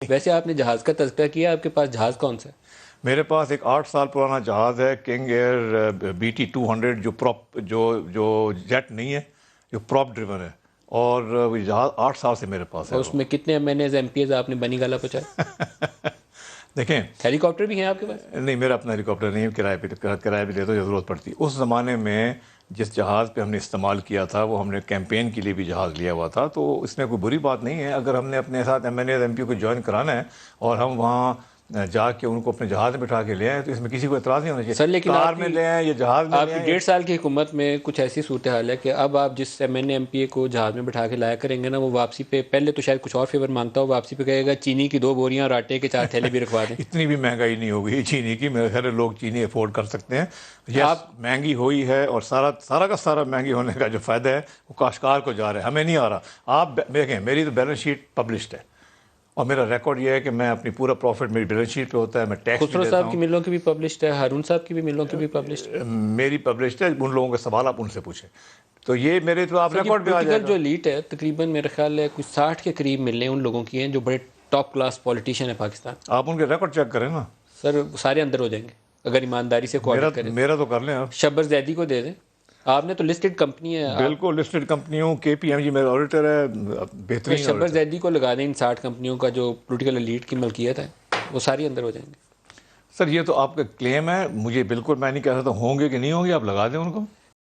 ویسے آپ نے جہاز کا تذکرہ کیا، آپ کے پاس جہاز کون سا ہے؟ میرے پاس ایک 8 سال پرانا جہاز ہے، کنگ ایئر BT-200، جو جیٹ نہیں ہے، جو پراپ ڈریون ہے، اور وہ جہاز 8 سال سے میرے پاس ہے اور اس میں کتنے MNAs MPs آپ نے بنی گالا پہنچائے؟ دیکھیں، ہیلی کاپٹر بھی ہیں آپ کے پاس؟ نہیں، میرا اپنا ہیلی کاپٹر نہیں ہے، کرایہ بھی لیتا ہوں، ضرورت پڑتی ہے۔ اس زمانے میں جس جہاز پہ ہم نے استعمال کیا تھا، وہ ہم نے کیمپین کے لیے بھی جہاز لیا ہوا تھا، تو اس میں کوئی بری بات نہیں ہے اگر ہم نے اپنے ساتھ MNAs MP کو جوائن کرانا ہے اور ہم وہاں جا کے ان کو اپنے جہاز میں بٹھا کے لے آئیں، تو اس میں کسی کو اعتراض نہیں ہونا چاہیے۔ سر لیکن کار میں لے آئیں یا جہاز میں آپ لے کی آئیں 1.5 سال کی حکومت میں کچھ ایسی صورتحال ہے کہ اب آپ جس MNA MPA کو جہاز میں بٹھا کے لایا کریں گے نا، وہ واپسی پہ پہلے تو شاید کچھ اور فیور مانگتا ہو، واپسی پہ کہے گا چینی کی 2 بوریاں اور آٹے کے 4 تھیلے بھی رکھوا دیں۔ اتنی بھی مہنگائی نہیں ہوگی چینی کی، میرے خیال ہے لوگ چینی افورڈ کر سکتے ہیں۔ یس، آپ مہنگی ہوئی ہے، اور سارا کا سارا مہنگی ہونے کا جو فائدہ ہے وہ کاشتکار کو جا رہا ہے، ہمیں نہیں آ رہا۔ آپ دیکھیں، میری تو بیلنس شیٹ پبلشڈ ہے، اور میرا ریکارڈ یہ ہے کہ میں اپنی پورا پروفٹ میری بیلنس شیٹ پہ ہوتا ہے، میں ٹیکس بھی خسرو دیتا صاحب کی ہوں۔ ملوں کی بھی پبلشڈ ہے، ہارون صاحب کی بھی ملوں کی بھی پبلشڈ ہے۔ میری پبلشڈ ہے، ان لوگوں کے سوال آپ ان سے پوچھیں، تو یہ میرے تو آپ سر یہ ریکارڈ پہ آ جائے پولیٹیکل گا۔ جو ایلیٹ ہے تقریباً میرے خیال ہے کچھ 60 کے قریب ملیں ان لوگوں کی ہیں جو بڑے ٹاپ کلاس پولیٹیشین ہے پاکستان۔ آپ ان کے ریکارڈ چیک کریں نا۔ سر سارے اندر ہو جائیں گے اگر ایمانداری سے کوآڈٹ کریں۔ میرا تو کر لیں آپ۔ شبر زیدی کو دے دیں، آپ نے تو لسٹڈ کمپنی ہے آپ۔ بالکل لسٹڈ کمپنیوں، KPMG میرا آڈیٹر ہے، بہترین شبر آڈیٹر۔ زیدی کو لگا دیں ان 60 کمپنیوں کا جو پولیٹیکل ایلیٹ کی ملکیت ہے، وہ ساری اندر ہو جائیں گے۔ سر یہ تو آپ کا کلیم ہے، مجھے بالکل، میں نہیں کہہ سکتا ہوں گے کہ نہیں ہوں گے، آپ لگا دیں ان کو۔